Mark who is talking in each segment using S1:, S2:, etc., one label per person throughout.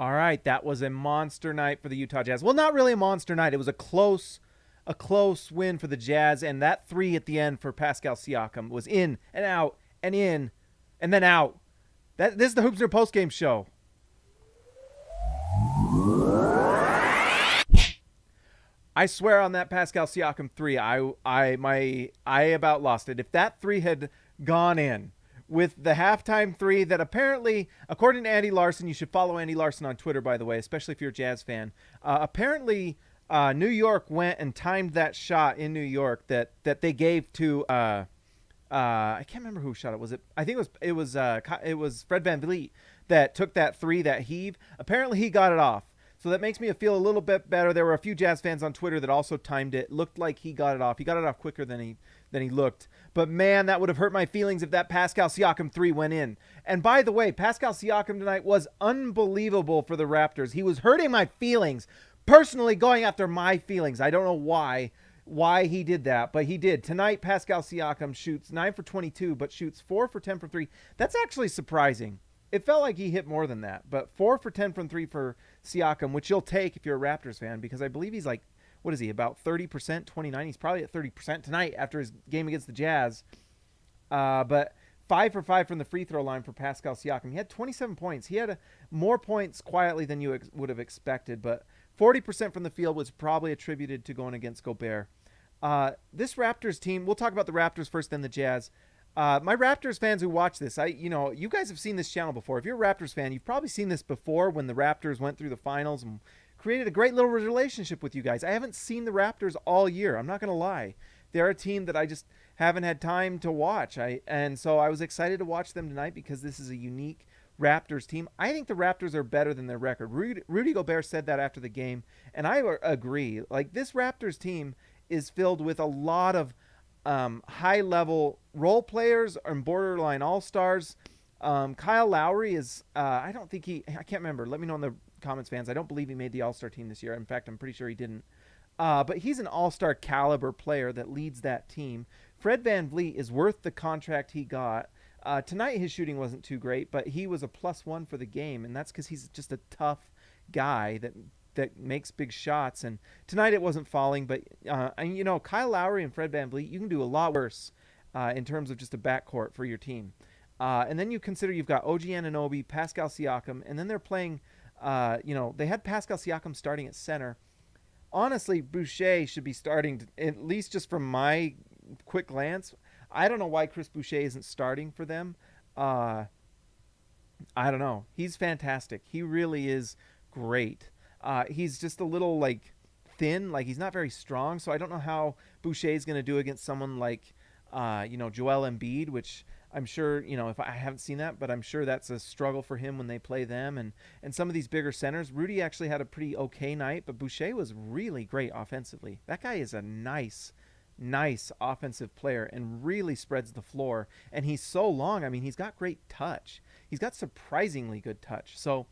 S1: All right, that was a monster night for the Utah Jazz. Well, not really a monster night. It was a close win for the Jazz, and that three at the end for Pascal Siakam was in and out and in and then out. This is the Hoopsner postgame show. I swear on that Pascal Siakam three, I about lost it. If that three had gone in with the halftime three that apparently, according to Andy Larson, you should follow Andy Larson on Twitter, by the way, especially if you're a Jazz fan. Apparently, New York went and timed that shot in New York that they gave to I can't remember who shot it. Was it? I think it was Fred VanVleet that took that three, that heave. Apparently, he got it off. So that makes me feel a little bit better. There were a few Jazz fans on Twitter that also timed it. Looked like he got it off. He got it off quicker than he looked. But man, that would have hurt my feelings if that Pascal Siakam three went in. And by the way, Pascal Siakam tonight was unbelievable for the Raptors. He was hurting my feelings, personally going after my feelings. I don't know why he did that, but he did. Tonight, Pascal Siakam shoots 9 for 22, but shoots 4 for 10 for 3. That's actually surprising. It felt like he hit more than that, but 4 for 10 from 3 for Siakam, which you'll take if you're a Raptors fan, because I believe he's like, what is he, about 30%, 29? He's probably at 30% tonight after his game against the Jazz. But 5 for 5 from the free throw line for Pascal Siakam. He had 27 points. He had more points quietly than you would have expected, but 40% from the field was probably attributed to going against Gobert. This Raptors team, we'll talk about the Raptors first, then the Jazz. My Raptors fans who watch this, you guys have seen this channel before. If you're a Raptors fan, you've probably seen this before when the Raptors went through the finals and created a great little relationship with you guys. I haven't seen the Raptors all year. I'm not going to lie. They're a team that I just haven't had time to watch. And so I was excited to watch them tonight because this is a unique Raptors team. I think the Raptors are better than their record. Rudy Gobert said that after the game, and I agree. Like, this Raptors team is filled with a lot of high-level role players and borderline all-stars. Kyle Lowry is, I can't remember. Let me know in the comments, fans. I don't believe he made the all-star team this year. In fact, I'm pretty sure he didn't. But he's an all-star caliber player that leads that team. Fred VanVleet is worth the contract he got. Tonight his shooting wasn't too great, but he was a +1 for the game, and that's because he's just a tough guy that makes big shots. And tonight it wasn't falling, but Kyle Lowry and Fred VanVleet, you can do a lot worse in terms of just a backcourt for your team. And then you consider you've got OG Anunoby, Pascal Siakam, and then they're playing. They had Pascal Siakam starting at center. Honestly, Boucher should be starting, at least just from my quick glance. I don't know why Chris Boucher isn't starting for them. I don't know. He's fantastic. He really is great. He's just a little thin, he's not very strong. So I don't know how Boucher is going to do against someone like, Joel Embiid, which I'm sure, if I haven't seen that, but I'm sure that's a struggle for him when they play them. And some of these bigger centers, Rudy actually had a pretty okay night, but Boucher was really great offensively. That guy is a nice offensive player and really spreads the floor. And he's so long. I mean, he's got great touch. He's got surprisingly good touch. So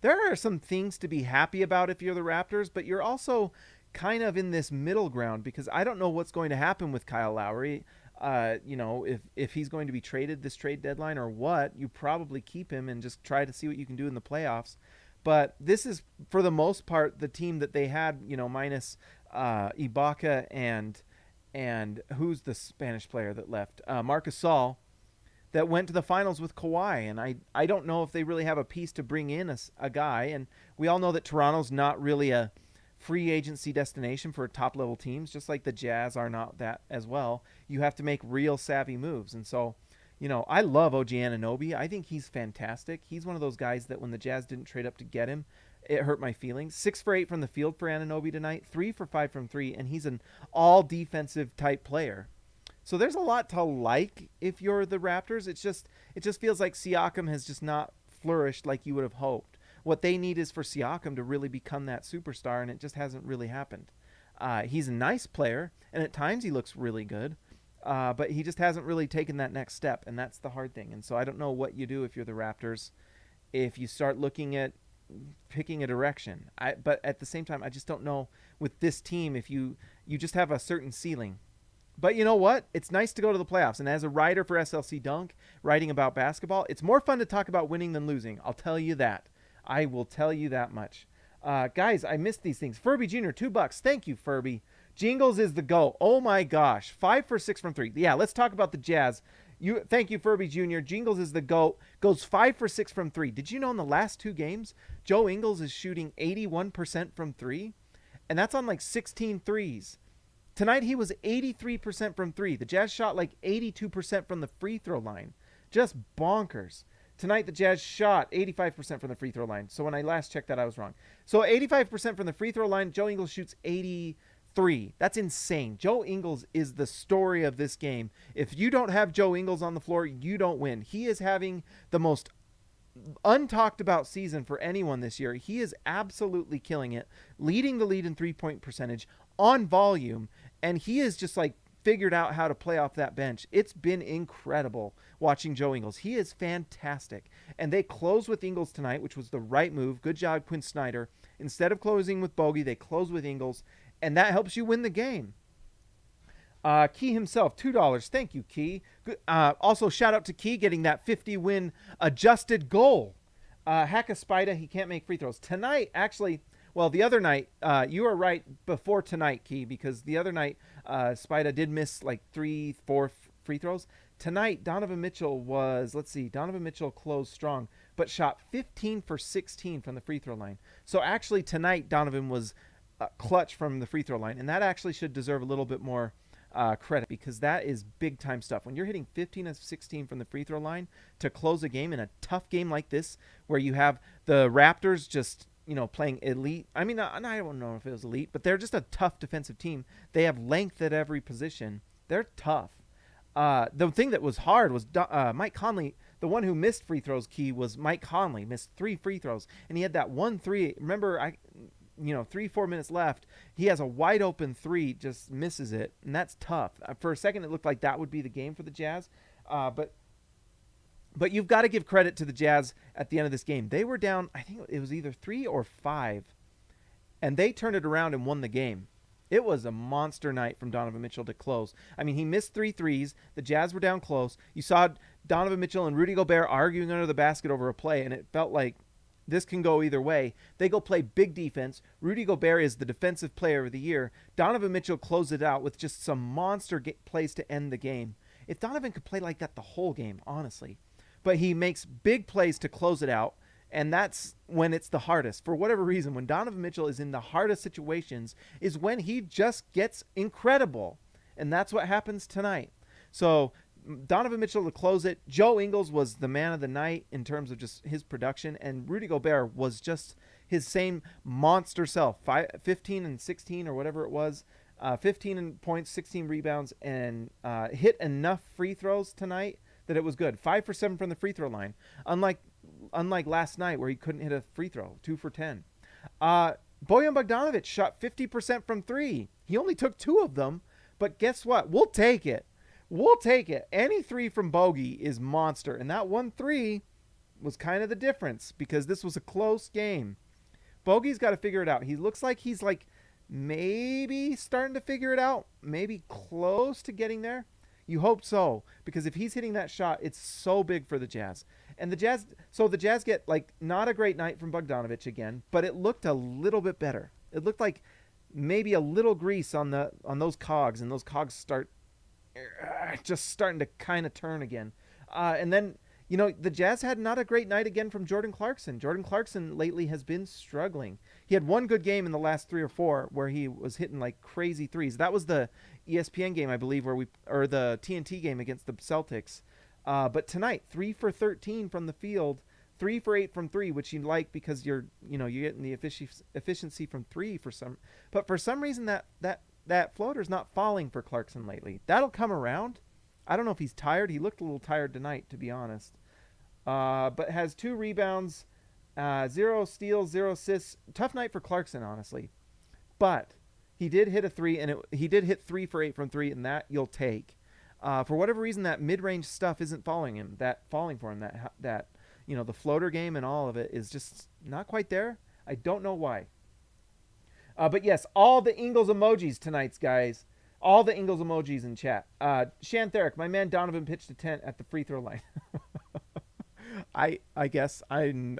S1: there are some things to be happy about if you're the Raptors, but you're also kind of in this middle ground because I don't know what's going to happen with Kyle Lowry. If he's going to be traded this trade deadline or what, you probably keep him and just try to see what you can do in the playoffs. But this is, for the most part, the team that they had, minus Ibaka and who's the Spanish player that left? Marc Gasol, that went to the finals with Kawhi. And I don't know if they really have a piece to bring in a guy. And we all know that Toronto's not really a free agency destination for top-level teams, just like the Jazz are not that as well. You have to make real savvy moves. And so, I love OG Anunoby. I think he's fantastic. He's one of those guys that when the Jazz didn't trade up to get him, it hurt my feelings. 6 for 8 from the field for Anunoby tonight, 3 for 5 from 3, and he's an all-defensive type player. So there's a lot to like if you're the Raptors. It just feels like Siakam has just not flourished like you would have hoped. What they need is for Siakam to really become that superstar, and it just hasn't really happened. He's a nice player, and at times he looks really good, but he just hasn't really taken that next step, and that's the hard thing. And so I don't know what you do if you're the Raptors, if you start looking at picking a direction. But at the same time, I just don't know with this team if you just have a certain ceiling. But you know what? It's nice to go to the playoffs. And as a writer for SLC Dunk, writing about basketball, it's more fun to talk about winning than losing. I'll tell you that. I will tell you that much. Guys, I missed these things. Furby Jr., $2. Thank you, Furby. Jingles is the GOAT. Oh my gosh. 5 for 6 from 3. Yeah, let's talk about the Jazz. Thank you, Furby Jr. Jingles is the GOAT. Goes 5 for 6 from 3. Did you know in the last 2 games, Joe Ingles is shooting 81% from 3? And that's on like 16 threes. Tonight he was 83% from 3. The Jazz shot like 82% from the free throw line. Just bonkers. Tonight the Jazz shot 85% from the free throw line. So when I last checked that, I was wrong. So 85% from the free throw line, Joe Ingles shoots 83. That's insane. Joe Ingles is the story of this game. If you don't have Joe Ingles on the floor, you don't win. He is having the most untalked about season for anyone this year. He is absolutely killing it, leading the lead in 3-point percentage on volume, and he is just like figured out how to play off that bench. It's been incredible watching Joe Ingles. He is fantastic. And they close with Ingles tonight, which was the right move. Good job, Quinn Snyder. Instead of closing with Bogey, they close with Ingles, and that helps you win the game. Key himself, $2. Thank you, Key. Also, shout out to Key getting that 50-win adjusted goal. Hack a Spida, he can't make free throws. Tonight, actually, well, the other night, you are right before tonight, Key, because the other night, Spida did miss like 3-4 free throws. Tonight, Donovan Mitchell Donovan Mitchell closed strong, but shot 15 for 16 from the free throw line. So actually, tonight, Donovan was clutch from the free throw line, and that actually should deserve a little bit more credit, because that is big time stuff. When you're hitting 15 of 16 from the free throw line to close a game in a tough game like this, where you have the Raptors just, playing elite. I mean, I don't know if it was elite, but they're just a tough defensive team. They have length at every position. They're tough. The thing that was hard was Mike Conley. The one who missed free throws, Key, was Mike Conley. Missed 3 free throws, and he had that 1-3. Remember, 3-4 minutes left, he has a wide open 3, just misses it, and that's tough. For a second, it looked like that would be the game for the Jazz, but you've got to give credit to the Jazz at the end of this game. They were down, I think it was either 3 or 5, and they turned it around and won the game. It was a monster night from Donovan Mitchell to close. I mean, he missed 3 threes. The Jazz were down close. You saw Donovan Mitchell and Rudy Gobert arguing under the basket over a play, and it felt like this can go either way. They go play big defense. Rudy Gobert is the defensive player of the year. Donovan Mitchell closed it out with just some monster plays to end the game. If Donovan could play like that the whole game, honestly. But he makes big plays to close it out, and that's when it's the hardest. For whatever reason, when Donovan Mitchell is in the hardest situations is when he just gets incredible. And that's what happens tonight. So Donovan Mitchell to close it. Joe Ingles was the man of the night in terms of just his production, and Rudy Gobert was just his same monster self. 15 and 16 or whatever it was, 15 points, 16 rebounds, and hit enough free throws tonight that it was good. 5 for 7 from the free throw line, unlike last night where he couldn't hit a free throw. 2 for 10. Bojan Bogdanovic shot 50% from 3. He only took 2 of them, but guess what? We'll take it. We'll take it. Any 3 from Bogey is monster. And that 1-3 was kind of the difference because this was a close game. Bogey's got to figure it out. He looks like he's like maybe starting to figure it out. Maybe close to getting there. You hope so, because if he's hitting that shot, it's so big for the Jazz. And the Jazz get like not a great night from Bogdanovic again, but it looked a little bit better. It looked like maybe a little grease on those cogs, and those cogs start just starting to kind of turn again. And then, the Jazz had not a great night again from Jordan Clarkson. Jordan Clarkson lately has been struggling. He had one good game in the last 3 or 4 where he was hitting like crazy threes. That was the ESPN game, I believe, or the TNT game against the Celtics. But tonight, 3 for 13 from the field, 3 for 8 from 3, which you like because you're getting the efficiency from 3 but for some reason that floater's not falling for Clarkson lately. That'll come around. I don't know if he's tired. He looked a little tired tonight, to be honest. But has 2 rebounds, 0 steals, 0 assists. Tough night for Clarkson, honestly. But he did hit a 3, and he did hit 3 for 8 from 3, and that you'll take. For whatever reason, that mid-range stuff isn't falling for him. That the floater game and all of it is just not quite there. I don't know why. But yes, all the Ingles emojis tonight, guys. All the Ingles emojis in chat. Shantheric, my man Donovan pitched a tent at the free throw line. I guess I know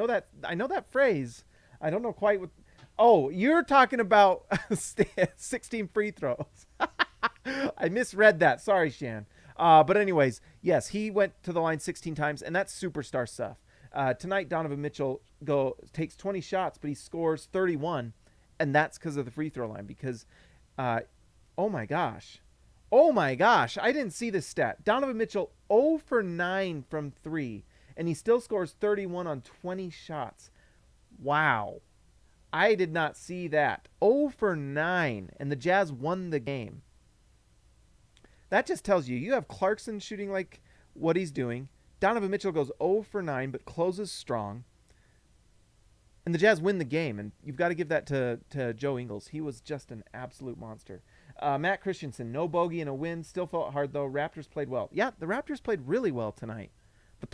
S1: that phrase. I don't know quite what. Oh, you're talking about 16 free throws. I misread that. Sorry, Shan. But anyways, yes, he went to the line 16 times, and that's superstar stuff. Tonight, Donovan Mitchell takes 20 shots, but he scores 31, and that's because of the free throw line. Because, uh, oh my gosh, I didn't see this stat. Donovan Mitchell 0 for 9 from three, and he still scores 31 on 20 shots. Wow. I did not see that. 0 for 9, and the Jazz won the game. That just tells you have Clarkson shooting like what he's doing. Donovan Mitchell goes 0 for 9, but closes strong. And the Jazz win the game, and you've got to give that to Joe Ingles. He was just an absolute monster. Matt Christensen, no bogey and a win. Still felt hard, though. Raptors played well. Yeah, the Raptors played really well tonight. The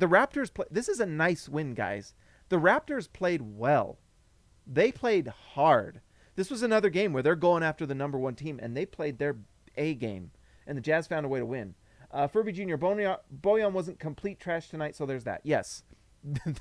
S1: Raptors play. This is a nice win, guys. The Raptors played well. They played hard. This was another game where they're going after the number one team, and they played their A game, and the Jazz found a way to win. Furby Jr., Bojan wasn't complete trash tonight, so there's that. Yes,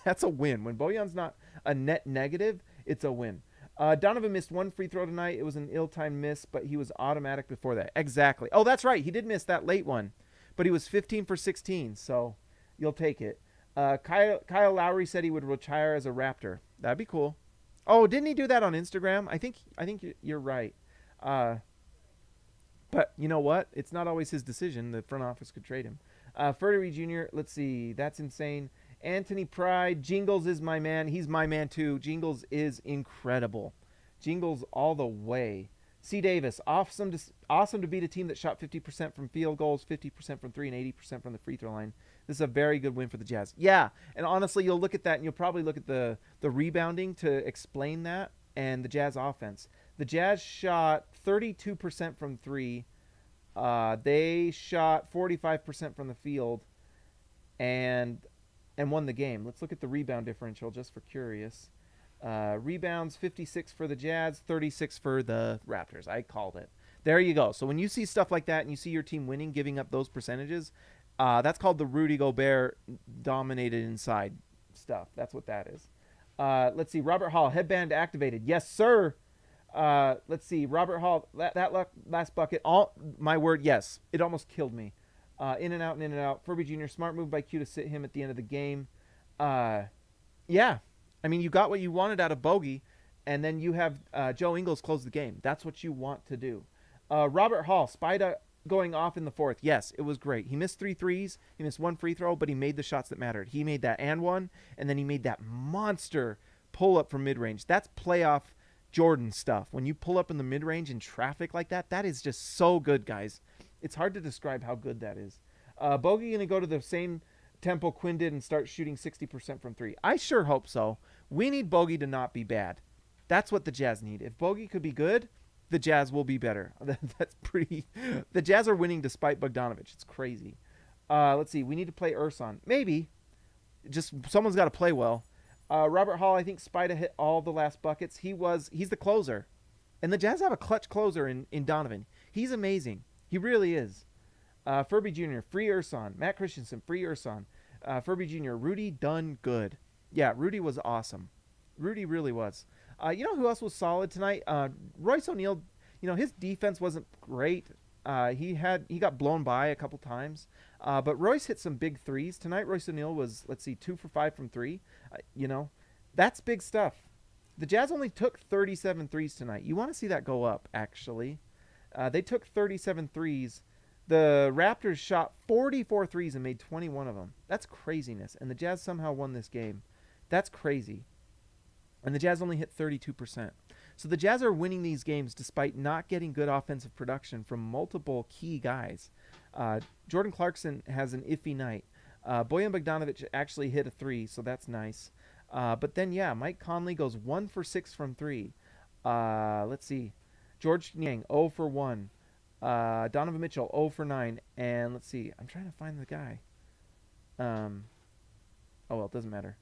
S1: that's a win. When Bojan's not a net negative, it's a win. Donovan missed one free throw tonight. It was an ill-timed miss, but he was automatic before that. Exactly. Oh, that's right. He did miss that late one, but he was 15 for 16, so you'll take it. Kyle Lowry said he would retire as a Raptor. That'd be cool. Oh, didn't he do that on Instagram? I think you're right. But you know what? It's not always his decision. The front office could trade him. Furby Jr., let's see. That's insane. Anthony Pride, Jingles is my man. He's my man too. Jingles is incredible. Jingles all the way. C. Davis, awesome to beat a team that shot 50% from field goals, 50% from three, and 80% from the free throw line. This is a very good win for the Jazz. Yeah, and honestly, you'll look at that, and you'll probably look at the rebounding to explain that, and the Jazz offense. The Jazz shot 32% from three. They shot 45% from the field, and won the game. Let's look at the rebound differential just for curious. Rebounds 56 for the Jazz, 36 for the Raptors. I called it. There you go. So when you see stuff like that and you see your team winning, giving up those percentages, that's called the Rudy Gobert dominated inside stuff. That's what that is. Let's see. Robert Hall, headband activated. Yes, sir. Let's see. Robert Hall, that last bucket. My word, yes. It almost killed me. In and out. Furby Jr., smart move by Q to sit him at the end of the game. Yeah. I mean, you got what you wanted out of Bogey, and then you have Joe Ingles close the game. That's what you want to do. Robert Hall, Spida going off in the fourth. Yes, it was great. He missed 3 threes. He missed 1 free throw, but he made the shots that mattered. He made that and one, and then he made that monster pull-up from mid-range. That's playoff Jordan stuff. When you pull up in the mid-range in traffic like that, that is just so good, guys. It's hard to describe how good that is. Bogey going to go to the same tempo Quinn did and start shooting 60% from three. I sure hope so. We need Bogey to not be bad. That's what the Jazz need. If Bogey could be good, the Jazz will be better. That's pretty. The Jazz are winning despite Bogdanovich. It's crazy. Let's see. We need to play Urson. Maybe. Just someone's got to play well. Robert Hall, I think Spida hit all the last buckets. He's the closer. And the Jazz have a clutch closer in Donovan. He's amazing. He really is. Furby Jr., free Urson. Matt Christensen, free Urson. Furby Jr., Rudy done good. Yeah, Rudy was awesome. Rudy really was. You know who else was solid tonight? Royce O'Neal. You know, his defense wasn't great. He got blown by a couple times. But Royce hit some big threes. Tonight, Royce O'Neal was, 2 for 5 from three. You know, that's big stuff. The Jazz only took 37 threes tonight. You want to see that go up, actually. They took 37 threes. The Raptors shot 44 threes and made 21 of them. That's craziness. And the Jazz somehow won this game. That's crazy. And the Jazz only hit 32%. So the Jazz are winning these games despite not getting good offensive production from multiple key guys. Jordan Clarkson has an iffy night. Bojan Bogdanovic actually hit a 3, so that's nice. But then, yeah, Mike Conley goes 1 for 6 from 3. Let's see. George Niang, 0 for 1. Donovan Mitchell, 0 for 9. And let's see. I'm trying to find the guy. Oh, well, it doesn't matter.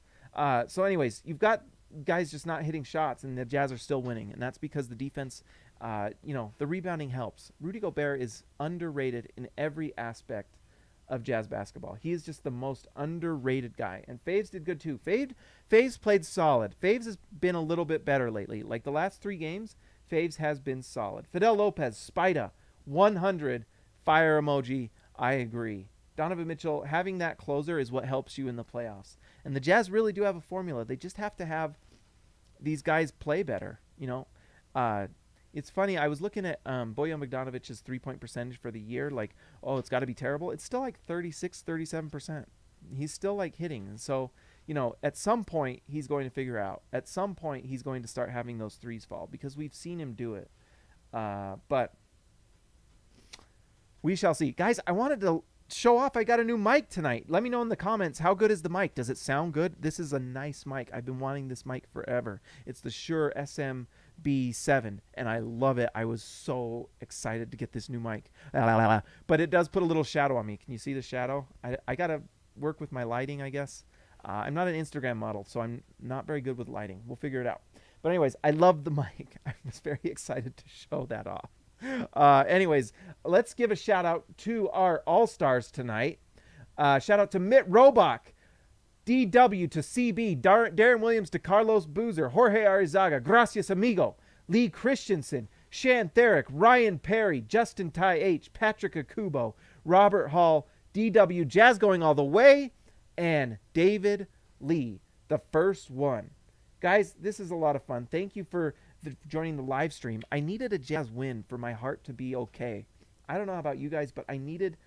S1: So anyways, you've got guys just not hitting shots, and the Jazz are still winning. And that's because the defense, the rebounding helps. Rudy Gobert is underrated in every aspect of Jazz basketball. He is just the most underrated guy. And Faves did good too. Faves played solid. Faves has been a little bit better lately. Like the last 3 games, Faves has been solid. Fidel Lopez, Spida, 100, fire emoji. I agree. Donovan Mitchell, having that closer is what helps you in the playoffs. And the Jazz really do have a formula. They just have to have these guys play better. It's funny. I was looking at Bojan Bogdanović's 3-point percentage for the year. Like, oh, it's got to be terrible. It's still like 36, 37%. He's still like hitting. And so, at some point he's going to figure out. At some point he's going to start having those threes fall because we've seen him do it. But we shall see. Guys, I wanted to show off I got a new mic tonight. Let me know in the comments, how good is the mic? Does it sound good? This is a nice mic. I've been wanting this mic forever. It's the Shure SMB7, and I love it. I was so excited to get this new mic. But it does put a little shadow on me. Can you see the shadow? I got to work with my lighting, I guess. I'm not an Instagram model, so I'm not very good with lighting. We'll figure it out. But anyways, I love the mic. I was very excited to show that off. Anyways, let's give a shout out to our all-stars tonight. Shout out to Mitt Robach, DW to CB, Darren Williams to Carlos Boozer, Jorge Arizaga, Gracias Amigo, Lee Christensen, Shan Therick, Ryan Perry, Justin Ty H, Patrick Akubo, Robert Hall, DW Jazz going all the way, and David Lee, the first one. Guys, this is a lot of fun. Thank you for joining the live stream. I needed a Jazz win for my heart to be okay. I don't know about you guys, but I needed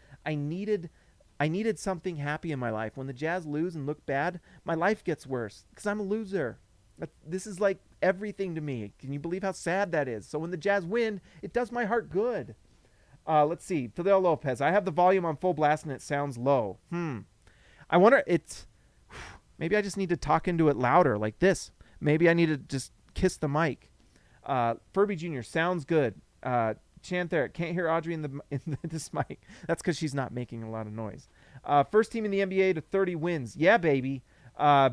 S1: something happy in my life. When the Jazz lose and look bad, my life gets worse because I'm a loser. This is like everything to me. Can you believe how sad that is? So when the Jazz win, it does my heart good. Let's see. Fidel Lopez. I have the volume on full blast and it sounds low. I wonder, maybe I just need to talk into it louder like this. Maybe I need to just kiss the mic. Furby Jr. sounds good. Chantheric, can't hear Audrey in this mic. That's because she's not making a lot of noise. First team in the NBA to 30 wins. Yeah, baby.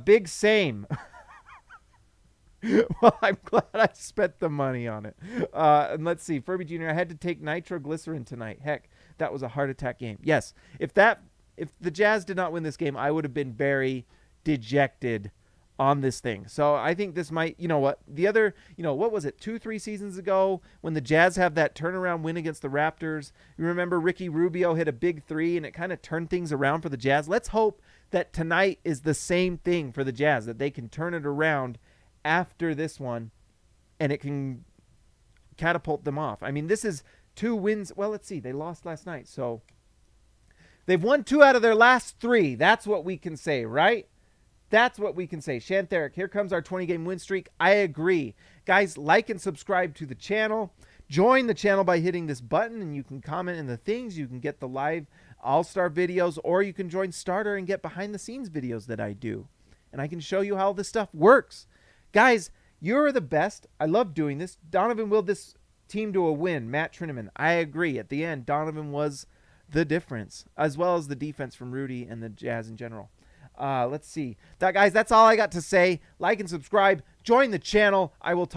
S1: Big same. Well, I'm glad I spent the money on it. And let's see. Furby Jr., I had to take nitroglycerin tonight. Heck, that was a heart attack game. Yes, if the Jazz did not win this game, I would have been very dejected on this thing. So I think this might, what was it, 2-3 seasons ago when the Jazz have that turnaround win against the Raptors? You remember Ricky Rubio hit a big 3 and it kind of turned things around for the Jazz. Let's hope that tonight is the same thing for the Jazz, that they can turn it around after this one and it can catapult them off. I mean, this is 2 wins. Well, let's see. They lost last night. So they've won 2 out of their last 3. That's what we can say, right? That's what we can say. Shantheric, here comes our 20-game win streak. I agree. Guys, like and subscribe to the channel. Join the channel by hitting this button, and you can comment in the things. You can get the live all-star videos, or you can join Starter and get behind-the-scenes videos that I do. And I can show you how this stuff works. Guys, you're the best. I love doing this. Donovan willed this team to a win. Matt Trineman, I agree. At the end, Donovan was the difference, as well as the defense from Rudy and the Jazz in general. Let's see. Guys, that's all I got to say. Like and subscribe. Join the channel. I will talk.